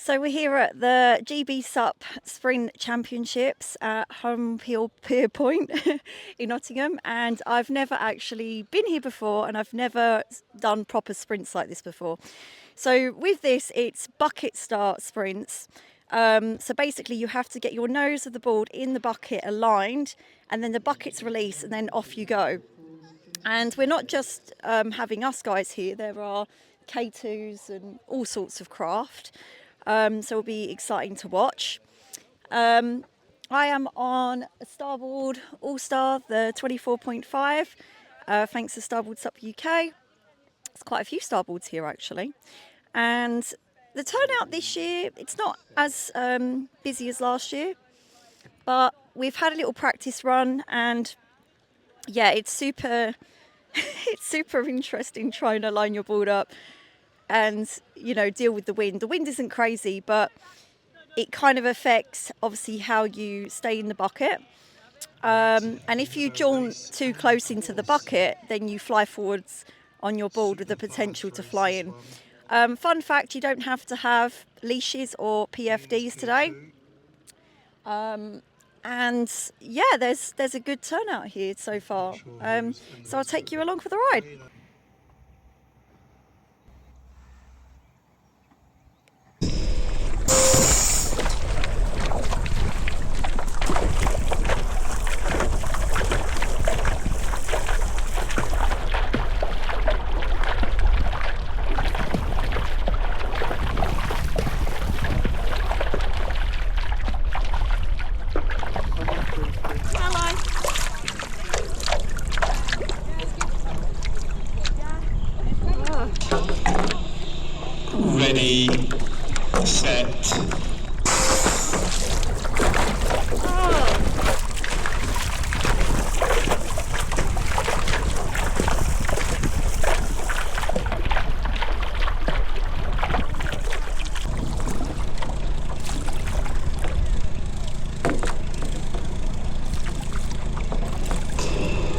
So we're here at the GBSUP Sprint Championships at Holme Pierrepont in Nottingham, and I've never actually been here before, and I've never done proper sprints like this before. So with this, it's bucket start sprints. So basically you have to get your nose of the board in the bucket aligned, and then the bucket's released, and then off you go. And we're not just having us guys here, there are K2s and all sorts of craft. So it'll be exciting to watch. I am on a Starboard All Star, the 24.5, thanks to Starboardsup UK. There's quite a few starboards here actually. And the turnout this year, it's not as busy as last year, but we've had a little practice run, and yeah, it's super, it's super interesting trying to line your board up and, you know, deal with the wind. The wind isn't crazy, but it kind of affects obviously how you stay in the bucket. And if you jaunt too close into the bucket, then you fly forwards on your board with the potential to fly in. Fun fact, you don't have to have leashes or PFDs today. And yeah, there's a good turnout here so far. So I'll take you along for the ride. Ready, set.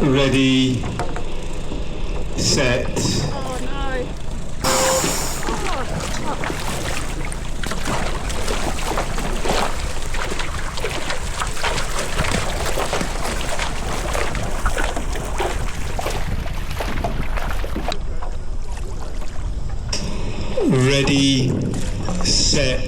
Ready, set. Ready, set.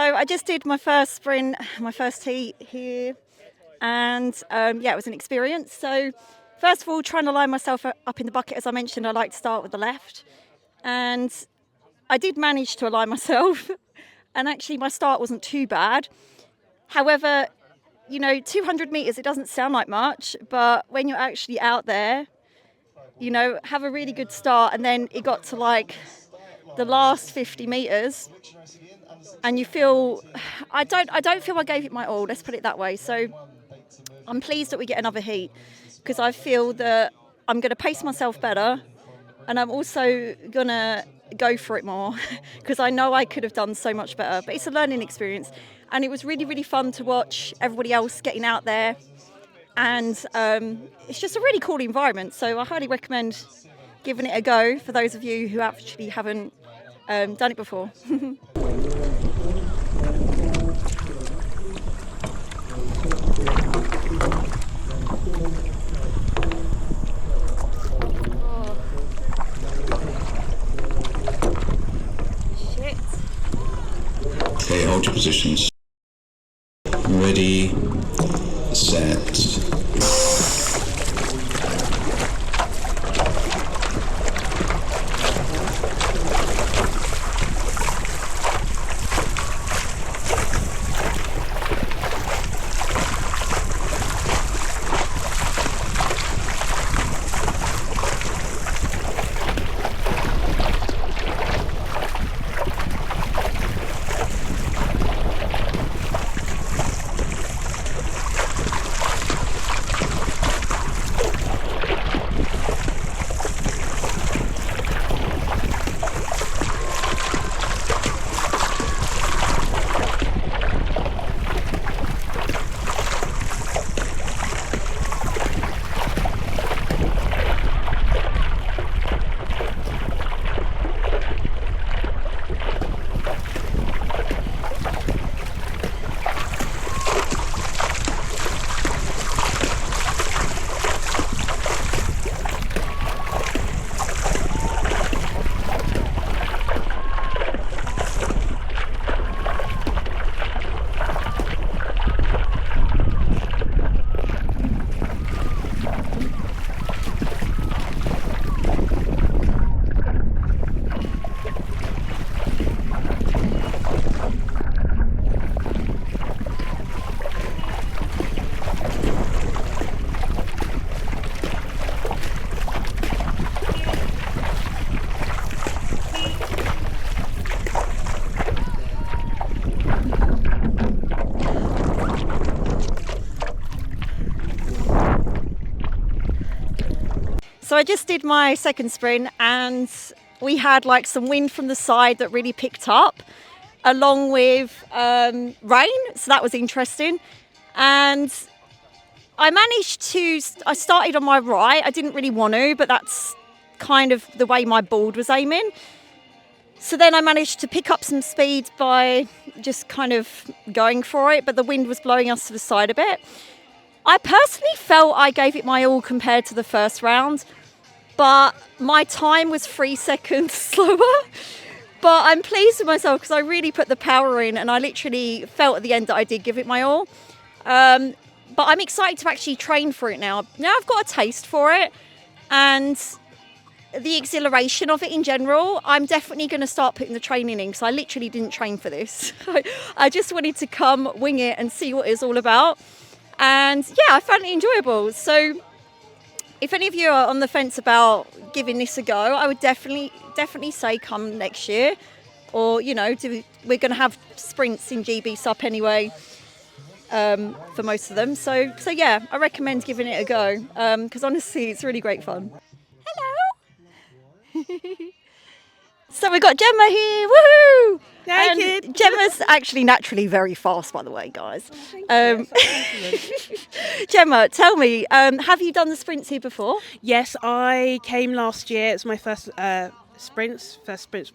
So I just did my first sprint, my first heat here, and yeah, it was an experience. So first of all, trying to line myself up in the bucket, as I mentioned, I like to start with the left, and I did manage to align myself, and actually my start wasn't too bad. However, 200 meters, it doesn't sound like much, but when you're actually out there, have a really good start, and then it got to like the last 50 meters, and you feel, I don't feel I gave it my all. Let's put it that way. So I'm pleased that we get another heat, because I feel that I'm going to pace myself better, and I'm also going to go for it more, because I know I could have done so much better. But it's a learning experience, and it was really, really fun to watch everybody else getting out there, and it's just a really cool environment. So I highly recommend giving it a go for those of you who actually haven't done it before. Okay, hold your positions. Ready, set. So I just did my second sprint, and we had like some wind from the side that really picked up, along with rain. So that was interesting. And I started on my right. I didn't really want to, but that's kind of the way my board was aiming. So then I managed to pick up some speed by just kind of going for it, but the wind was blowing us to the side a bit. I personally felt I gave it my all compared to the first round, but my time was 3 seconds slower. But I'm pleased with myself because I really put the power in, and I literally felt at the end that I did give it my all. But I'm excited to actually train for it now. Now I've got a taste for it and the exhilaration of it in general, I'm definitely going to start putting the training in, because I literally didn't train for this. I just wanted to come wing it and see what it's all about. And yeah, I found it enjoyable. So if any of you are on the fence about giving this a go, I would definitely say come next year. Or, we're going to have sprints in GBSUP anyway, for most of them. So yeah, I recommend giving it a go, because honestly, it's really great fun. Hello! So we've got Gemma here, woohoo! And Gemma's actually naturally very fast, by the way, guys. Gemma, tell me, have you done the sprints here before? Yes, I came last year. It's my first sprints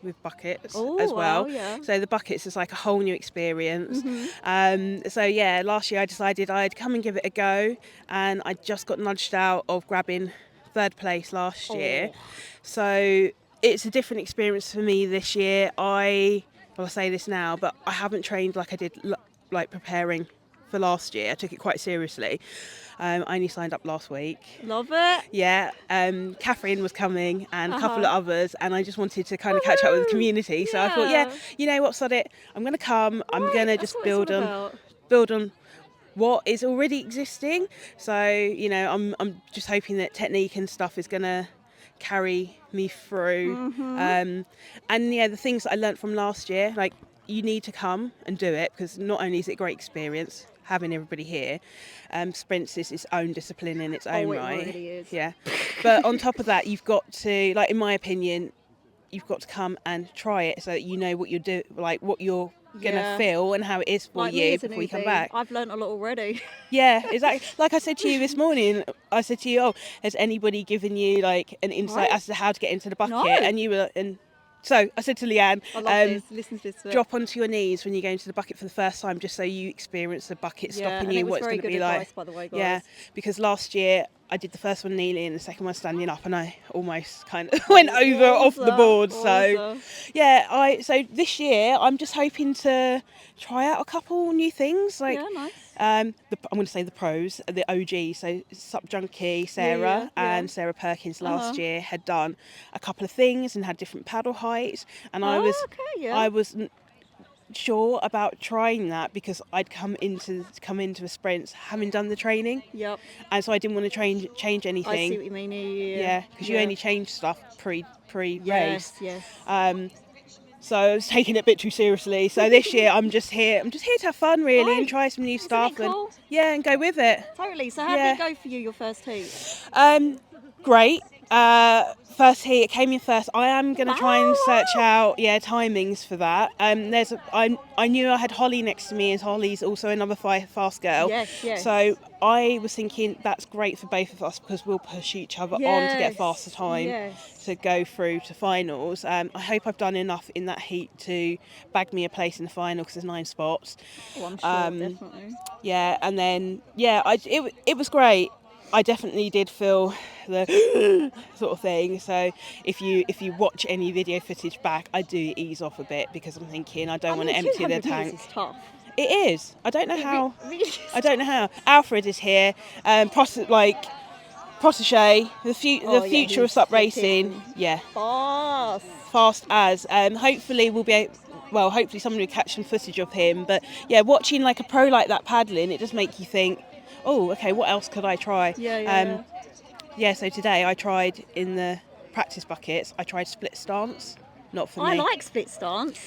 with buckets as well. Wow, yeah. So the buckets is like a whole new experience. So yeah, last year I decided I'd come and give it a go, and I just got nudged out of grabbing third place last year. So it's a different experience for me this year. I well, I say this now, but I haven't trained like I did, like preparing for last year. I took it quite seriously. I only signed up last week. Love it. Yeah, Catherine was coming and a couple of others, and I just wanted to kind of catch up with the community. So I thought, yeah, you know what, sod it, I'm going to come. I'm going to just build on what is already existing. So, you know, I'm just hoping that technique and stuff is going to carry me through. And yeah, the things that I learnt from last year, like, you need to come and do it, because not only is it a great experience having everybody here, sprints is its own discipline in its own right. It really is. Yeah, but on top of that, you've got to, like, in my opinion, you've got to come and try it so that you know what you're what you're gonna feel and how it is for you before you come back. I've learnt a lot already. Yeah, exactly. Like I said to you this morning, I said to you, oh, has anybody given you like an insight as to how to get into the bucket? No. And you were, and so I said to Leanne, I love this. Listen to this. drop onto your knees when you go into the bucket for the first time, just so you experience the bucket stopping you, what it's going to be advice, like. By the way, guys. Yeah, because last year I did the first one kneeling and the second one standing up, and I almost kind of went over off the board. So yeah, so this year I'm just hoping to try out a couple new things. Like, nice. I'm going to say the pros, the OG. So SUP Junkie Sarah and Sarah Perkins last year had done a couple of things and had different paddle heights, and I wasn't sure about trying that because I'd come into a sprint having done the training. Yep. And so I didn't want to change anything. I see what you mean. Yeah, because you only change stuff pre-race. Yes. So I was taking it a bit too seriously. So this year I'm just here to have fun really and try some new stuff cool? and go with it. Totally. So how did it go for you, your first heat? Great. First heat, it came in first. I am going to try and search out timings for that. I knew I had Holly next to me, and Holly's also another fast girl. Yes. So I was thinking that's great for both of us because we'll push each other on to get faster time to go through to finals. I hope I've done enough in that heat to bag me a place in the final because there's 9 spots. Oh, I'm sure, definitely. Yeah, and then it was great. I definitely did feel the sort of thing. So if you watch any video footage back, I do ease off a bit because I'm thinking I don't want to empty the tank. Is tough. It is. I don't know how. Really I don't know how. Alfred is here. Protege, the future of SUP racing. Yeah. Fast as. Hopefully we'll be. Hopefully someone will catch some footage of him. But yeah, watching like a pro like that paddling, it just makes you think, oh, okay, what else could I try? So today I tried in the practice buckets, I tried split stance. Not for me. I like split stance.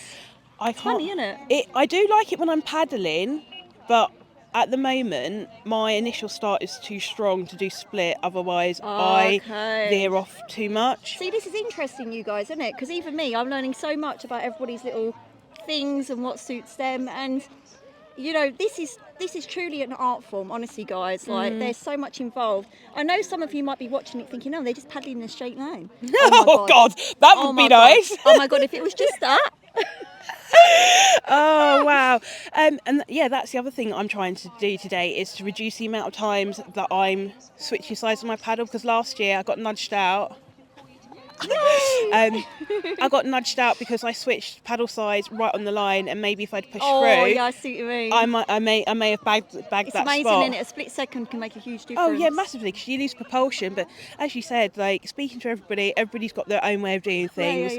It's funny, isn't it? I do like it when I'm paddling, but at the moment my initial start is too strong to do split, otherwise I veer off too much. See, this is interesting, you guys, isn't it? Because even me, I'm learning so much about everybody's little things and what suits them, and you know, this is truly an art form, honestly, guys. Like, there's so much involved. I know some of you might be watching it thinking, oh, they're just paddling in a straight line. Oh God, that would be nice. Oh my God, if it was just that. Oh wow. And that's the other thing I'm trying to do today is to reduce the amount of times that I'm switching sides of my paddle, because last year I got nudged out. I got nudged out because I switched paddle sides right on the line, and maybe if I'd pushed through, I see what you mean. I may have bagged it's that amazing, spot. Isn't it? A split second can make a huge difference. Oh yeah, massively, because you lose propulsion. But as you said, like speaking to everybody's got their own way of doing things.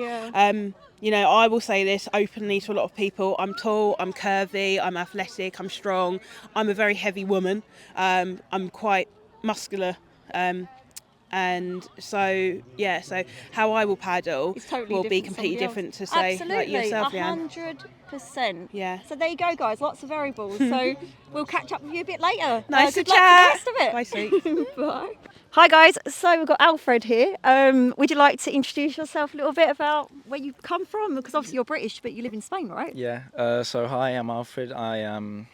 You know, I will say this openly to a lot of people. I'm tall, I'm curvy, I'm athletic, I'm strong. I'm a very heavy woman. I'm quite muscular. And so how I will paddle will be completely different to say like yourself, Leanne. 100%. Yeah. So there you go, guys. Lots of variables. So we'll catch up with you a bit later. Nice to good luck chat. with the rest of it. Bye, sweet. Bye. Hi guys. So we've got Alfred here. Would you like to introduce yourself a little bit about where you've come from? Because obviously you're British, but you live in Spain, right? Yeah. So hi, I'm Alfred. I am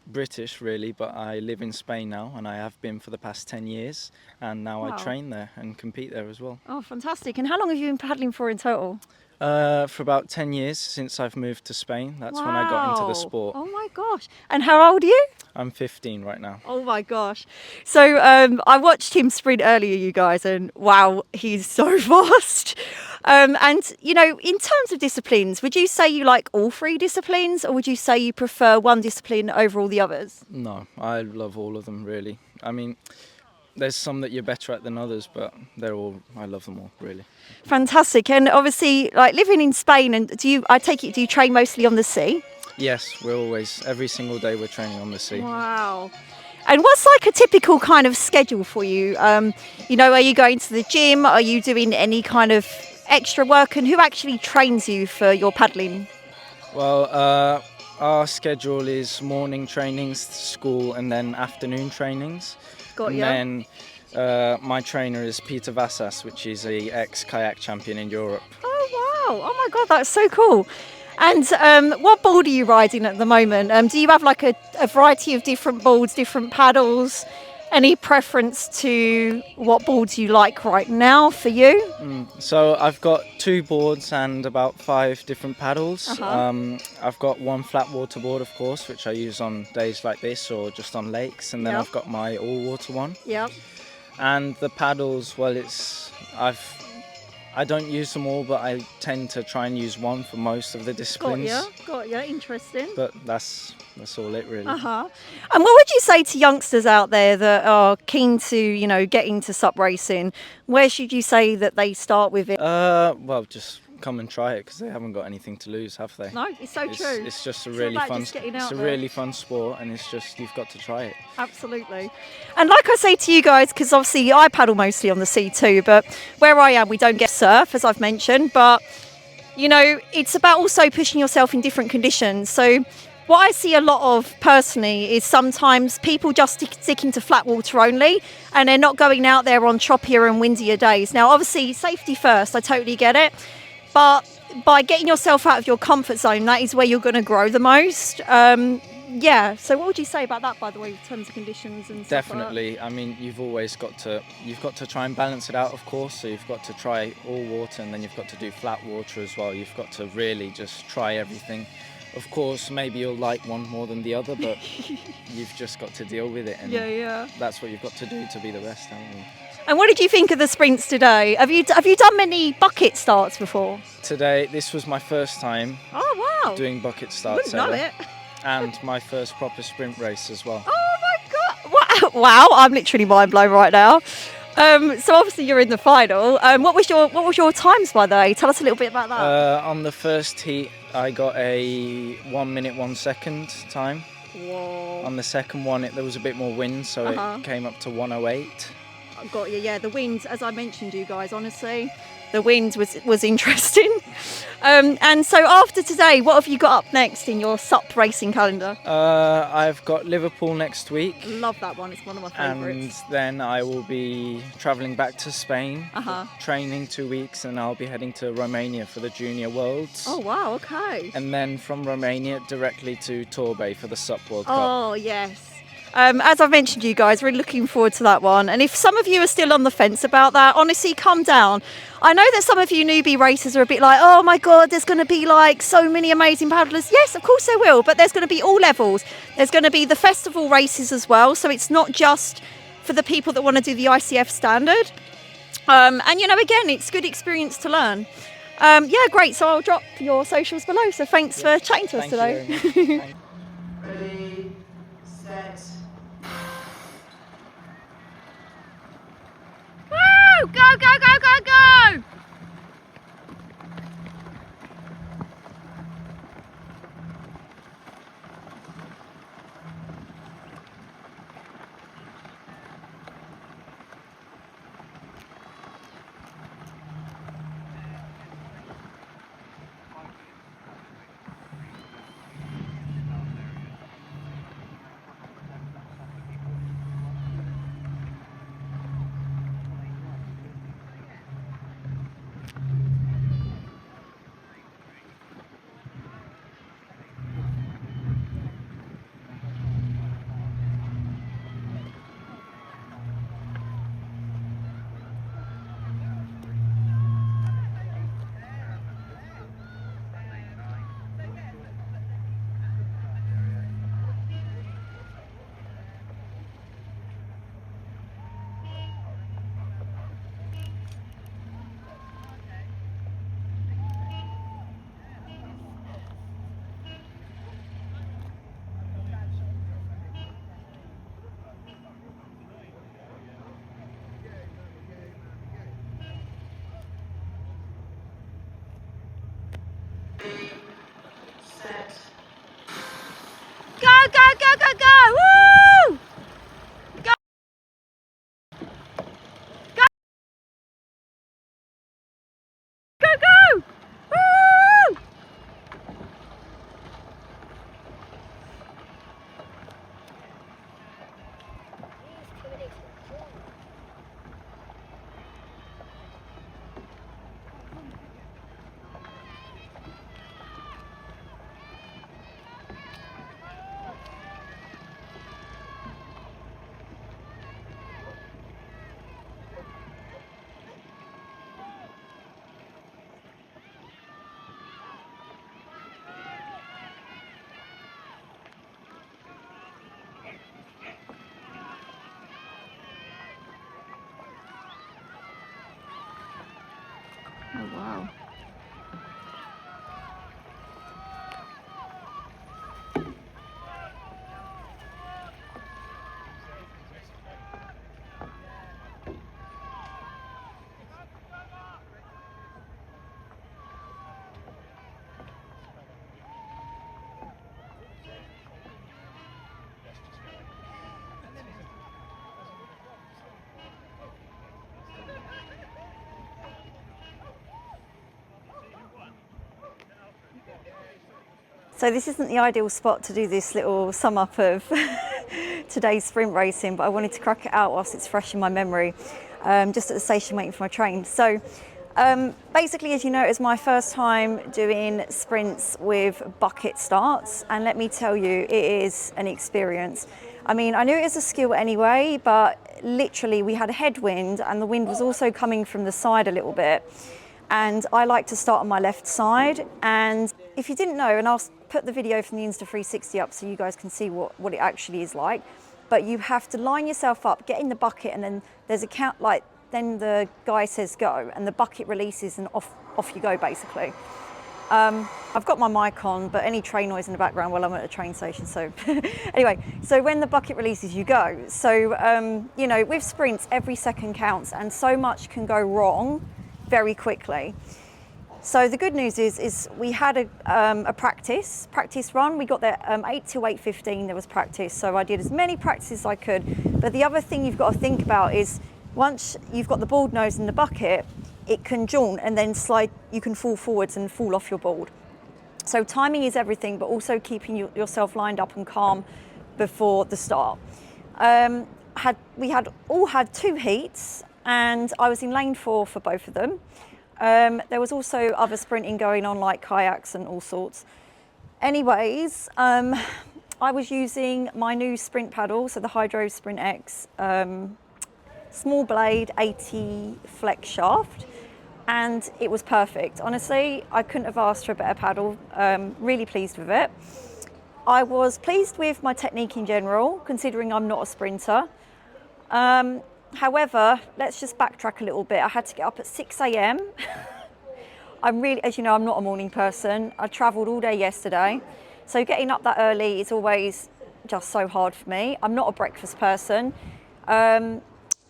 British really, but I live in Spain now, and I have been for the past 10 years, and now I train there and compete there as well. Oh, fantastic. And how long have you been paddling for in total? For about 10 years since I've moved to Spain. That's when I got into the sport. Oh my gosh. And how old are you? I'm 15 right now. Oh my gosh. So I watched him sprint earlier, you guys, and wow, he's so fast. And, you know, in terms of disciplines, would you say you like all three disciplines, or would you say you prefer one discipline over all the others? No, I love all of them, really. I mean, there's some that you're better at than others, but I love them all, really. Fantastic. And obviously, like living in Spain, and I take it, do you train mostly on the sea? Yes, every single day we're training on the sea. Wow. And what's like a typical kind of schedule for you? You know, are you going to the gym? Are you doing any kind of extra work? And who actually trains you for your paddling? Well, our schedule is morning trainings, school, and then afternoon trainings. Got you. And then my trainer is Peter Vassas, which is a ex-kayak champion in Europe. Oh, wow. Oh, my God, that's so cool. And what board are you riding at the moment? Do you have like a variety of different boards, different paddles? Any preference to what boards you like right now for you? So I've got 2 boards and about 5 different paddles. Uh-huh. I've got one flat water board, of course, which I use on days like this or just on lakes. And then Yep. I've got my all-water one. Yep. And the paddles, well, I don't use them all, but I tend to try and use one for most of the disciplines. Got you. Interesting. But that's all it really. Uh-huh. And what would you say to youngsters out there that are keen to, you know, get into SUP racing? Where should you say that they start with it? Well, just come and try it because they haven't got anything to lose, have they? No, it's so true. It's just a It's really about fun. just getting It's out a there. really fun sport, and it's just you've got to try it. Absolutely. And like I say to you guys, because obviously I paddle mostly on the sea too, but where I am, we don't get surf, as I've mentioned, but, you know, it's about also pushing yourself in different conditions. So what I see a lot of personally is sometimes people just sticking to flat water only, and they're not going out there on choppier and windier days. Now, obviously, safety first, I totally get it, but by getting yourself out of your comfort zone, that is where you're going to grow the most. Yeah, so what would you say about that, by the way, in terms of conditions and stuff like that? Definitely. I mean, you've got to try and balance it out, of course. So you've got to try all water, and then you've got to do flat water as well. You've got to really just try everything. Of course, maybe you'll like one more than the other, but you've just got to deal with it. And Yeah. that's what you've got to do to be the best, haven't you? And what did you think of the sprints today? Have you done many bucket starts before? Today, this was my first time Oh, wow. doing bucket starts Wouldn't know ever, it. and my first proper sprint race as well. Oh, my God. Wow, I'm literally mind blown right now. So obviously you're in the final. What was your times, by the way? Tell us a little bit about that. On the first heat, I got a 1 minute 1 second time. Whoa. On the second one, there was a bit more wind, so Uh-huh. it came up to 1:08. I've got you. Yeah, the wind, as I mentioned, you guys. Honestly, the wind was interesting. And so after today, what have you got up next in your SUP racing calendar? I've got Liverpool next week, Love that one. It's one of my and favourites. then I will be travelling back to Spain, Uh-huh. training 2 weeks, and I'll be heading to Romania for the Junior Worlds. Oh wow. Okay. And then from Romania directly to Torbay for the SUP World Cup. Oh, yes. As I've mentioned, you guys, really looking forward to that one. And if some of you are still on the fence about that, honestly, calm down. I know that some of you newbie racers are a bit like, oh my God, there's going to be like so many amazing paddlers. Yes, of course there will, but there's going to be all levels. There's going to be the festival races as well. So it's not just for the people that want to do the ICF standard. And, you know, again, it's good experience to learn. Yeah, great. So I'll drop your socials below. So thanks for chatting to us Thank you today. very much. Ready, set. Woo! Go, go, go, go, go! Ready, set. Go, go, go, go, go! Woo! Go! Go! Go, go! Woo! Oh wow. So this isn't the ideal spot to do this little sum up of today's sprint racing, but I wanted to crack it out whilst it's fresh in my memory, just at the station waiting for my train. So basically, as you know, it's my first time doing sprints with bucket starts, and let me tell you, it is an experience. I mean, I knew it was a skill anyway, but literally we had a headwind and the wind was also coming from the side a little bit. And I like to start on my left side. And if you didn't know, and I'll put the video from the Insta360 up so you guys can see what it actually is like, but you have to line yourself up, get in the bucket, and then there's a count, like, then the guy says go, and the bucket releases and off you go, basically. I've got my mic on, but any train noise in the background while I'm at a train station, so anyway, so when the bucket releases, you go. So, you know, with sprints, every second counts, and so much can go wrong very quickly. So the good news is we had a practice run. We got there 8 till 8:15, there was practice. So I did as many practices as I could. But the other thing you've got to think about is once you've got the board nose in the bucket, it can jaunt and then slide, you can fall forwards and fall off your board. So timing is everything, but also keeping yourself lined up and calm before the start. We all had 2 heats, and I was in lane 4 for both of them. There was also other sprinting going on, like kayaks and all sorts. Anyways, I was using my new sprint paddle, so the Hydro SprintX small blade 80 flex shaft, and it was perfect. Honestly, I couldn't have asked for a better paddle. Really pleased with it. I was pleased with my technique in general, considering I'm not a sprinter. However, let's just backtrack a little bit. I had to get up at 6 a.m. I'm really, as you know, I'm not a morning person. I travelled all day yesterday. So getting up that early is always just so hard for me. I'm not a breakfast person. The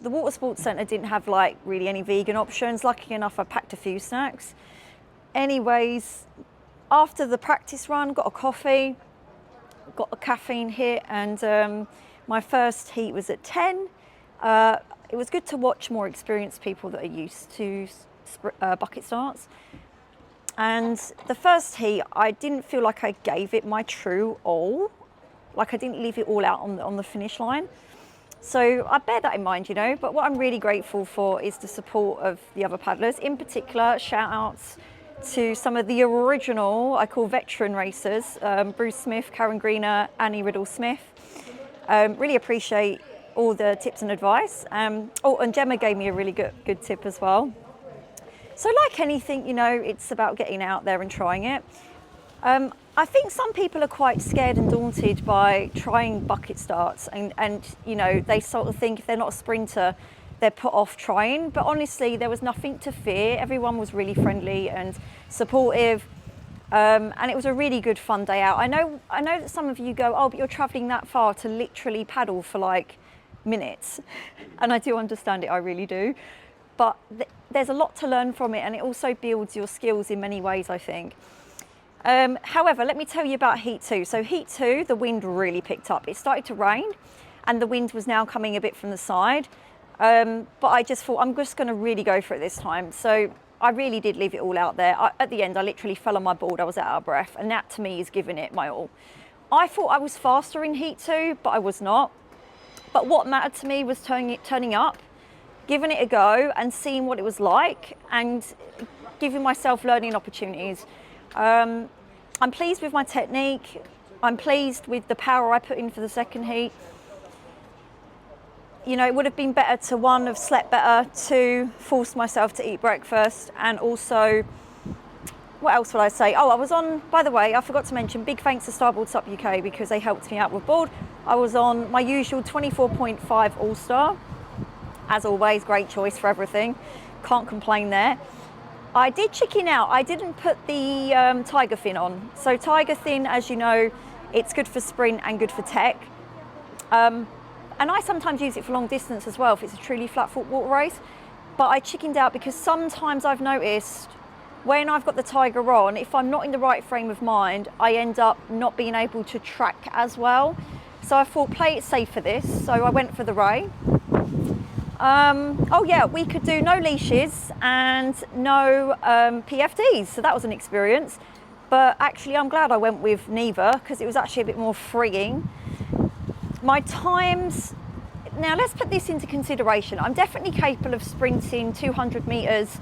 Watersports Centre didn't have like really any vegan options. Lucky enough, I packed a few snacks. Anyways, after the practice run, got a coffee, got a caffeine hit, and my first heat was at 10. It was good to watch more experienced people that are used to bucket starts. And the first heat, I didn't feel like I gave it my true all. Like I didn't leave it all out on the finish line. So I bear that in mind, you know, but what I'm really grateful for is the support of the other paddlers. In particular, shout outs to some of the original, I call veteran racers, Bruce Smith, Karen Greener, Annie Riddle-Smith. Really appreciate all the tips and advice. Oh, and Gemma gave me a really good tip as well. So like anything, you know, it's about getting out there and trying it. I think some people are quite scared and daunted by trying bucket starts, and you know, they sort of think if they're not a sprinter, they're put off trying. But honestly, there was nothing to fear. Everyone was really friendly and supportive. And it was a really good fun day out. I know that some of you go, oh, but you're traveling that far to literally paddle for like minutes. And I do understand it, I really do. But there's a lot to learn from it, and it also builds your skills in many ways, I think. However, let me tell you about heat 2. So heat 2, the wind really picked up. It started to rain and the wind was now coming a bit from the side. But I just thought, I'm just going to really go for it this time. So I really did leave it all out there. At the end, I literally fell on my board. I was out of breath. And that to me is giving it my all. I thought I was faster in heat 2, but I was not. But what mattered to me was turning up, giving it a go and seeing what it was like and giving myself learning opportunities. I'm pleased with my technique. I'm pleased with the power I put in for the second heat. You know, it would have been better to, one, have slept better, two, force myself to eat breakfast, and also, what else would I say? Oh, I was on, by the way, I forgot to mention, big thanks to Starboardsupuk UK because they helped me out with board. I was on my usual 24.5 All Star. As always, great choice for everything. Can't complain there. I did chicken out. I didn't put the tiger fin on. So tiger fin, as you know, it's good for sprint and good for tech. And I sometimes use it for long distance as well if it's a truly flat foot water race. But I chickened out because sometimes I've noticed when I've got the tiger on, if I'm not in the right frame of mind, I end up not being able to track as well. So I thought, play it safe for this. So I went for the ray. Oh yeah, we could do no leashes and no PFDs, so that was an experience. But actually I'm glad I went with neither because it was actually a bit more freeing. My times, now let's put this into consideration. I'm definitely capable of sprinting 200 metres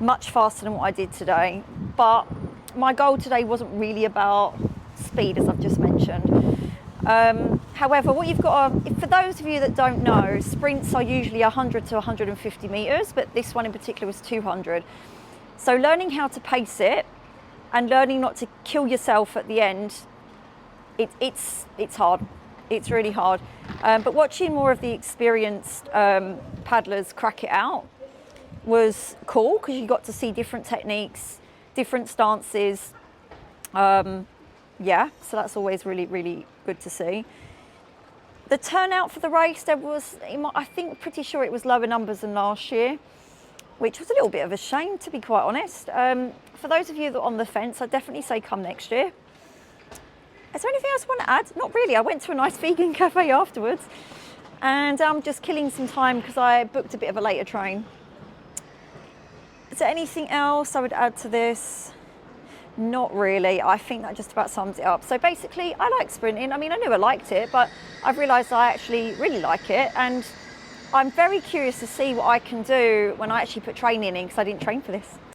much faster than what I did today, but my goal today wasn't really about speed, as I've just mentioned. However, what you've got to, for those of you that don't know, sprints are usually 100 to 150 metres, but this one in particular was 200. So learning how to pace it and learning not to kill yourself at the end, it's hard. It's really hard. But watching more of the experienced paddlers crack it out was cool because you got to see different techniques, different stances. Yeah, so that's always really, really good to see. The turnout for the race, there was, I think, pretty sure it was lower numbers than last year, which was a little bit of a shame, to be quite honest. For those of you that are on the fence, I'd definitely say come next year. Is there anything else I want to add? Not really. I went to a nice vegan cafe afterwards, and I'm just killing some time because I booked a bit of a later train. Is there anything else I would add to this? Not really. I think that just about sums it up. So basically, I like sprinting. I mean, I knew I liked it, but I've realised I actually really like it. And I'm very curious to see what I can do when I actually put training in because I didn't train for this.